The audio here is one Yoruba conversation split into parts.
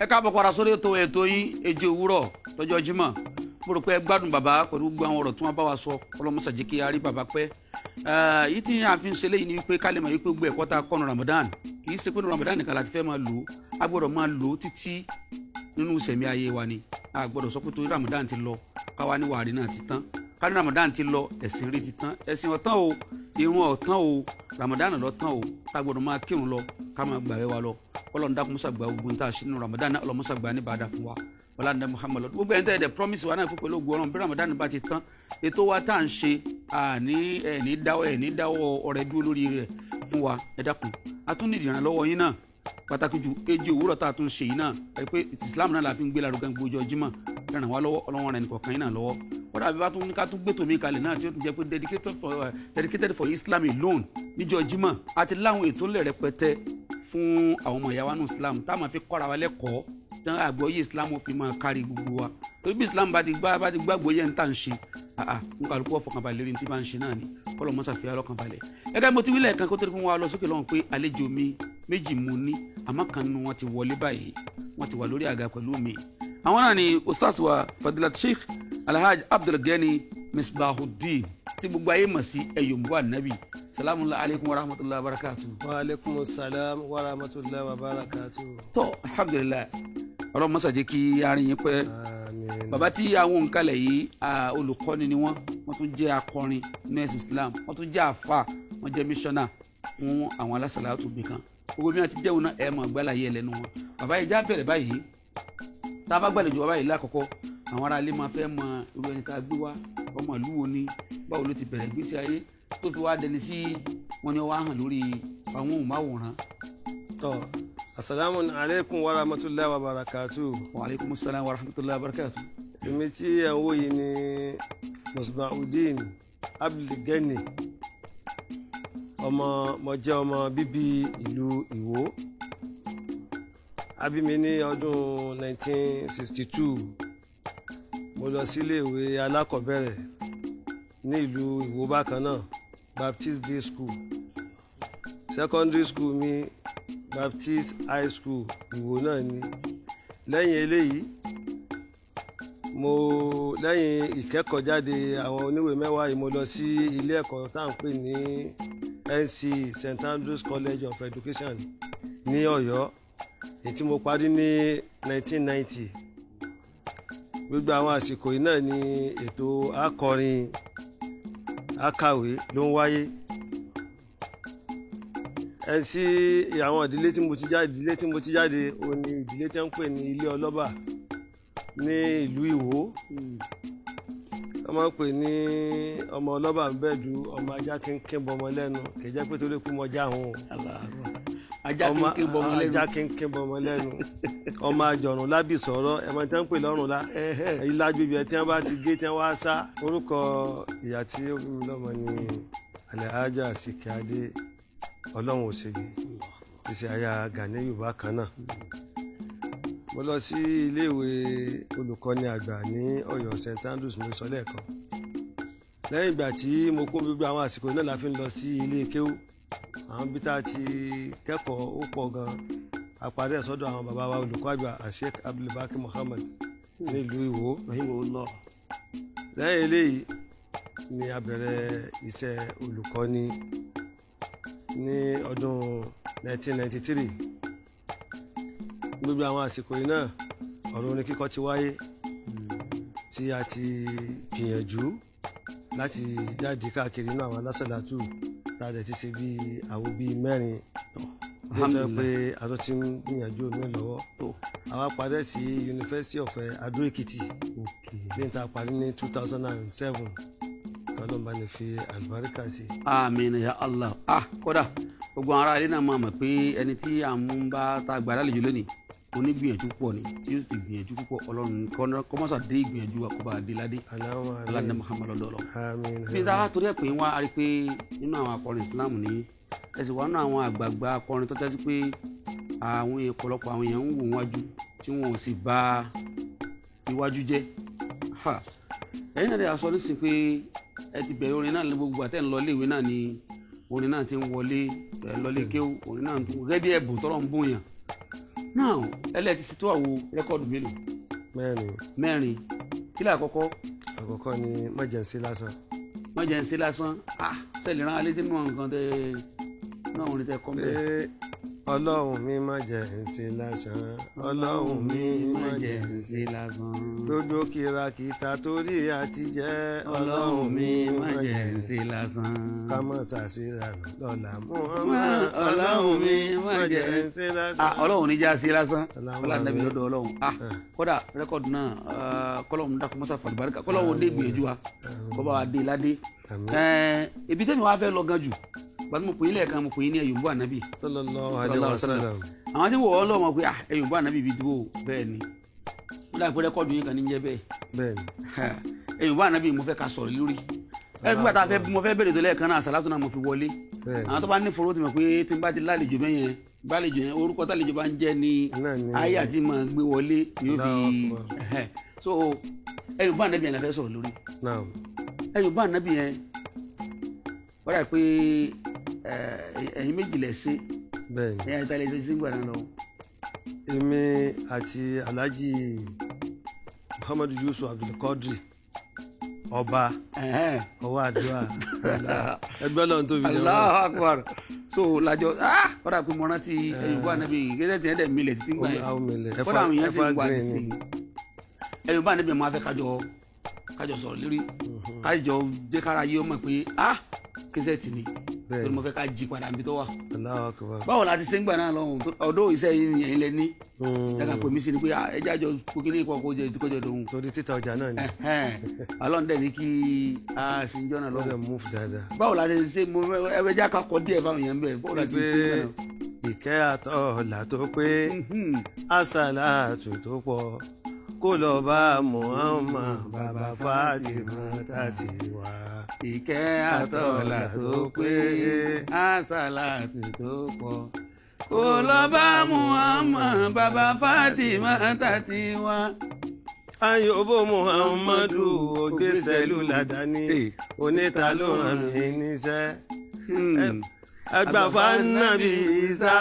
ẹ káàbọ̀ padà sórí ètò yín Èjì Òwúrọ̀ lọ́jọ́ Jímọ̀ mo rò pé ẹ gbádùn bàbá pẹ̀lú gbogbo àwọn ọ̀rọ̀ tí wọ́n bá wa sọ ọlọ́mọṣà jẹ́ kí a rí bàbá pẹ́ yìí tí a fi ń ṣe léyìn ni wípé ká lè mọ̀ wípé gbogbo ẹ̀kọ́ tá a kọ́ ní Ramadan kì í ṣe pé ní Ramadan nìkan láti fẹ́ máa lò ó a gbọ́dọ̀ máa lò ó títí nínú ìṣẹ̀mí ayé wa ni a gbọ́dọ̀ sọ pé torí Ramadan ti lọ káwa ní wàrí náà ti tán ká ní Ramadan ti lọ ẹ̀sìn rí ti tán ẹ̀sìn ọ̀tán o irun ọ̀tán o Ramadan lọ tán o ká gbọ́dọ̀ máa kírun lọ ká máa gbààwẹ̀ wa lọ Ọlọ́run dákun mọ́sà gba gbogbo nta ṣe nínú Ramadan Ọlọ́run mọ́sà gba ní bàdà fún wa ọlọ́dẹ Muhammad gbogbo ẹni tẹ́ ẹ̀ promise wa náà fún pẹ̀lú ògùn Ọlọ́run bí Ramadan bá ti tán ètò wa tá à ń ṣe ẹ̀ní dáwọ́ ọ̀rẹ́ dúró lórí rẹ̀ fún wa ẹ dákun a tún nídìí ìrànlọ́wọ́ yín náà pàtàkì ju Èjì Òwúrọ̀ tá a tún ṣe yìí náà ẹ pé Islam náà la fi ń gbé lárugẹ gbogbo ọjọ́ Jímọ̀ ràn wá lọ́wọ́ Ọlọ́run rẹ̀ nìkọ̀ọ̀kan yín náà lọ́wọ́ wọ́n dàbí bá tún ní ká tún gbẹ́tò mi kalẹ̀ náà tí ó tún jẹ́ pé dedicated for Islam alone níjọ́ Jímọ̀ àti láwọn ètò ńlẹ̀ rẹpẹtẹ fún àwọn ọmọ ìyá wa nù Islam tá a máa fi kọ́ra wa lẹ́kọ̀ọ́ tán àgbọ́yé Islam fi máa kárí gbogbo wa torí bí Islam bá ti gbàgbọ́ yẹn tá à ń ṣe n kàlùkù ọ̀fọ̀kànbalẹ̀ lórí tí bá ń ṣe náà ni kọ́lọ̀ mọ́sà fi ọlọ́kànbalẹ̀ gẹ́gẹ́ mo ti wílẹ̀ kan kó tó di fún wa lọ sókè lọ́hùn pé àlejò mi méjì mo ní àmọ́ kan nínú wọn ti wọlé báyìí wọ́n ti wà lórí àga pẹ̀lú mi àwọn náà ni ustaz wa Fadilat Sheikh Alhaj Abdulgani Misbahuddin tí gbogbo ayé mọ̀ sí Ẹ̀yọ̀mbó Ànábì salamu alaykum wa rahmatulahi wa barakatu. wa aleykum salam wa rahmatulahi wa barakatu. tó alhamdulilayi ọlọ́run mọ́sá jẹ́ kí arin yín pẹ́ bàbá tí àwọn òǹkalẹ̀ yìí olùkọ́ni ni wọ́n tún jẹ́ akọrin nurse Islam wọ́n tún jẹ́ àfà wọ́n jẹ́ missioner fún àwọn alásàlátù bìkan gbogbo bí wọ́n ti jẹ́wọ́n náà ẹ̀ mọ̀ gbálàyé ẹlẹ́nu wọn bàbá yìí já bẹ̀rẹ̀ báyìí tá a bá gbàlejò bàbá yìí lákọ̀ọ́kọ́ àwọn ará ilé máa fẹ́ mọ irú ẹni ká gbé wá ọmọ ìlú wo ni báwo ló ti bẹ̀rẹ̀ ìgbésí ayé tó fi wá dẹni sí wọn ni wọ́n á hàn lórí àwọn òmáwòrán. Assalamu alaikum wa rahmatullahi wa barakatuh. Wa alaikum assalam wa rahmatullahi wa barakatuh. Èmi tí ẹ̀ ń wò yìí ni Misbahuddin Abdulgani mo jẹ́ ọmọ bíbí ìlú Ìwó a bí mi ní ọdún 1962 mo lọ sílé ìwé alákọ̀ọ́bẹ̀rẹ̀ ní ìlú Ìwó bákan náà Baptist Day School secondary school mi Baptist High School Ìwó náà ni lẹ́yìn eléyìí lẹ́yìn ìkẹ́kọ̀ọ́jáde àwọn oníwèé mẹ́wàá yìí mo lọ sí ilé ẹ̀kọ́ tá à ń pè ní NC St Andrews College of Education ní Ọ̀yọ́ èyí tí mo parí ní 1990 gbogbo àwọn àsìkò yìí náà ni ètò akọrin akàwé ló ń wáyé ẹ sí àwọn ìdílé tí mo ti jáde òun ni ìdílé tí wọ́n ń pè ní ilé ọlọ́bà ní ìlú Ìwó wọ́n máa ń pè ní ọmọ ọlọ́bà ń bẹ̀dù ọmọ ajá kínkín bọmọ lẹ́nu kì í jẹ́ pé torí kú mọ já àwọn ajá kínkín bọmọ lẹ́nu ọmọ àjọ̀rùn lábì sọ̀rọ̀ ẹ̀ máa ń tẹ́ ń pè lọ́rùn lá èyí lágbègbè tí wọ́n bá ti gé tí wọ́n wá sá orúkọ ìyá tí ó bí mi lọ́mọ ní Alhaja Síkírádé Ọlọ́run Òṣègbè ti ṣe aya Ganiyu bákan náà mo lọ sí iléèwé olùkọ́ni àgbà ní Ọ̀yọ́ St Andrews mo sọ lẹ́ẹ̀kan lẹ́yìn ìgbà tí mo kó gbogbo àwọn àsìkò náà la fi ń lọ sí ilé kéwú àwọn bí tá a ti kẹ́kọ̀ọ́ ó pọ̀ gan àpàdé sọ́dọ̀ àwọn bàbá wa olùkọ́ àgbà Sheikh Abdulbaki Muhammad nílùú Ìwó lẹ́yìn eléyìí ni a bẹ̀rẹ̀ iṣẹ́ olùkọ́ni ní ọdún 1993 gbogbo àwọn àsìkò yìí náà ọ̀rọ̀ orin kíkọ ti wáyé tí a ti gbìyànjú láti jáde káàkiri inú àwọn alásàlátù tá a dẹ̀ ti ṣe bí àwọn bíi mẹ́rin nítorí pé a tó ti ń gbìyànjú omi lọ́wọ́ àwa padà sí University of Adó Èkìtì ní ìta parí ní 2007 kọlọ́mbà ní fi àlùbáríkà sí. Àmín ya Allah kódà gbogbo ara ilé náà máa mọ̀ pé ẹni tí à ń bá ta gbàdá lè jù lónìí onígbìyànjú púpọ̀ ni tí ó sì gbìyànjú púpọ̀ Ọlọ́run kọ́mọ́sà dé ìgbìyànjú àkọ́bà adéládé aládé Muhammad lọ́dọọlọ. bí dáa torí ẹ̀ pé wọ́n á rí pé nínú àwọn akọrin Islam ní ẹ̀sìn wà nínú àwọn àgbààgbà akọrin tó tẹ́sí pé àwọn ọ̀pọ̀lọpọ̀ àwọn èèyàn ń wò wájú tí wọn ò sì bà iwájú jẹ́ ẹ̀yin náà dẹ̀ aṣọ nísìnyí pé ẹ ti bẹ̀rẹ̀ orin náà ní gbogbo àtẹ̀ ń lọ iléèwé náà ni orin náà ti ń wọlé lọlé kéwú orin náà tún gẹ́gẹ́ bí ẹ̀bùn tọ́lọ́ ń bóyàn now ẹlẹ́ẹ̀tì sí tó àwo rẹ́kọ̀dù mélòó? mẹ́rin. kí lè àkọ́kọ́? àkọ́kọ́ ni májẹ̀nsí lásán. májẹ̀nsí lásán sẹ́ẹ̀lì rán alẹ́ nínú nǹkan tẹ náà wọn tẹ kọ́ mẹ́rin. ọlọ́run mi májẹ̀nsí lásán, ọlọ́run mi májẹ̀nsí lásán, lójó kìràkìtà torí àtijẹ́, ọlọ́run mi májẹ̀nsí lásán, ká mọ̀ sàṣírà lọ́la Muhammad, ọlọ́run mi májẹ̀nsí lásán. ọlọ́run níjà sí lásán ọlọ́run nàbí lọ́dọ̀ ọlọ́run. kódà rẹ́kọ̀dù náà kọ́lọ́run dákun mọ́sá fàlùbáríkà, kọ́lọ́run dé gbìyànjú wa kọ́ bá wa dé ládé. ibi tẹ́mi wá fẹ́ lọ gan jù gbàtí mo pè é lẹ́ẹ̀kan, mo pè é ní ẹ̀yọ̀nbó ànábì sallallahu alaihi wasallam. àwọn tí wọ́n lọ́wọ́ pé ẹ̀yọ̀nbó ànábì bíi dúró bẹ́ẹ̀ ni ó dà pé rẹ́kọ̀dù yín kan ní jẹ́ bẹ́ẹ̀ ẹ̀yọ̀nbó ànábì mo fẹ́ ká sọ̀rọ̀ lórí nígbà tá a fẹ́ mo fẹ́ bẹ̀rẹ̀ tó lẹ́ẹ̀kan náà àsàlátù náà mo fi wọlé. àwọn tó bá ní fòró ti mọ̀ pé tí n bá ti lálejò bẹ́ẹ̀ yẹn gbàlejò yẹn orúkọ tálejò bá ń jẹ́ ní ayé àti máa gbé wọlé yóò fi so ẹ̀yọ̀nbó ànábì yẹn la fẹ́ sọ̀rọ̀ lórí. ẹ̀yọ̀nbó ànábì yẹn wọ́n dà pé ẹ̀yin méjì lẹ̀ ṣe ẹ̀yin àti alẹ́ ṣe ń gbà náà lọ. èmi àti Alhaji Muhammadu Yusuf Abdulkadir ọba ọwọ́ àdúrà ẹgbẹ́ lọ́n tóbi jẹ́ Allahu Akbar. so lajọ wọ́n dà pé mo rántí ẹ̀yìnbó ànábì gẹ́gẹ́ tí ẹ̀ dẹ̀ milẹ̀ títí gbà yẹn wọ́n dà àwọn èèyàn sì ń gbà sí ẹ̀yìnbó ànábì máa fẹ́ kájọ sọ̀rọ̀ lérí kájọ jẹ́ kára yé ọmọ pé kẹsẹ̀ tì ní torí mo fẹ́ ká jí padà níbi tó wà. báwo la ti ṣe ń gbà náà lọ́hùn ọdún iṣẹ́ yìí lẹ ní ẹ̀ka pèmí sí ni pé ẹjẹ́ àjọ kókínní ìkọ́ kójọ dòun. torí títa ọjà náà ni. alọ́ndẹ̀ ní kí a sì ń jọ́nà lọ́wọ́. ó lè move dáadáa. báwo la ti ṣe mo ẹ̀wẹ̀já ká kọ́ díẹ̀ fáwọn èèyàn bẹ́ẹ̀ báwo la ti ṣe ń gbà náà. ìkẹ́ àtọ̀ọ̀là tó pé àsàlátù tó pọ̀ kó lọ bá Muhammad bàbá Fatima tàti wá. ìkẹ́ àtọ̀ọ̀là tó pé àsàlátù tó pọ̀ kó lọ bá Muhammad bàbá Fatima tàti wá. Ayọ̀bọ̀ Muhammadu ògbésẹ̀lú ládàáni oníta ló ràn mí níṣẹ́. Ẹgbàfà nàbí Ìsá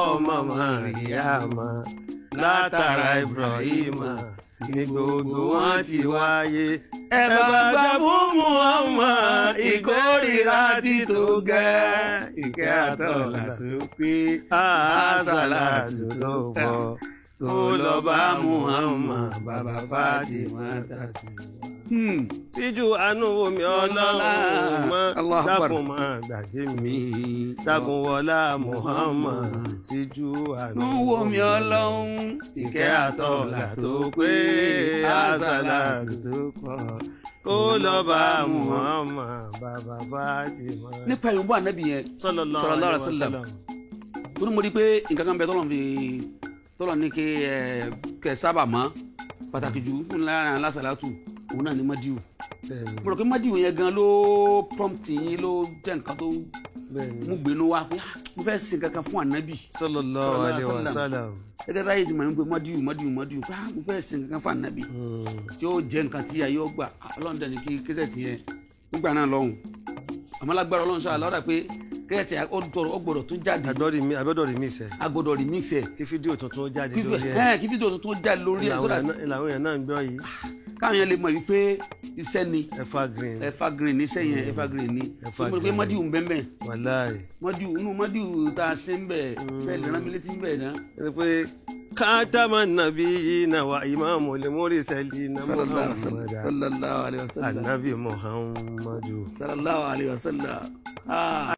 ọmọ Màríyámà látara Ibrahima ní gbogbo wọn ti wáyé. ẹ bá gbà fún Muhammad ìkórìíra tí tó gẹ́. ìkẹ́ àtọ̀ọ̀là tó pé àsàlátù tó pọ̀ kó lọ bá Muhammad bàbá Fatima tàti wá. síjú àánú omi ọlọ́run mọ́ dákun má gbàgbé mi dákun wọlá Muhammad síjú àánú omi ọlọ́run ìkẹ́ àtọ̀ọ̀là tó pé àsàlátù tó pọ̀ kó lọ bá Muhammad bàbá Fatima. nípa ìyónbó ànábì yẹn sallallahu alaihi wasallam tó ní mo rí pé nǹkan kan bẹ tọ́lọ̀ ní kẹ sábà mọ́ pàtàkì jù ńlá lásàlátù òun náà ní mádìú. mo rò pé mádìú yẹn gan ló prompt yín ló jẹ́ nǹkan tó mú gbénú wá pé mo fẹ́ sin kankan fún ànábì. sallallahu alaihi wasallam. ẹgbẹ́ báyìí ti mọ̀ ní pé mádìú pé mo fẹ́ sin kankan fún ànábì tí ó jẹ́ nǹkan tí ayé ọgbà ọlọ́run dẹ̀ ní kí kẹ́sẹ̀ tiẹ̀ nígbà náà lọ́hùn àmọ́ lágbára ọlọ́run ṣáà lọ́dà pé kẹ́ẹ̀tì ọgbọ̀dọ̀ tún jáde. agbọ́dọ̀ remix ẹ̀. agbọ́dọ̀ remix ẹ̀. kí fídíò tuntun jáde lórí ẹ̀. kí fídíò tuntun jáde lórí ẹ̀. ìlànà yẹn náà ń gbọ́ yìí. káwọn yẹn lè mọ̀ wípé iṣẹ́ ni. evergreen iṣẹ́ yẹn evergreen ni. mo rò pé mọ́díwù ń bẹ́ẹ̀ bẹ́ẹ̀. wàláì. mọ́díwù tá a ṣe ń bẹ̀ bẹ́ẹ̀ lè rán mi létí ń bẹ̀ náà. pé kátàmà nàbíyìnà wà ìmáàmul mursalina Muhammad sallallahu alaihi wasallam. anabi Muhammadu sallallahu alaihi wasallam.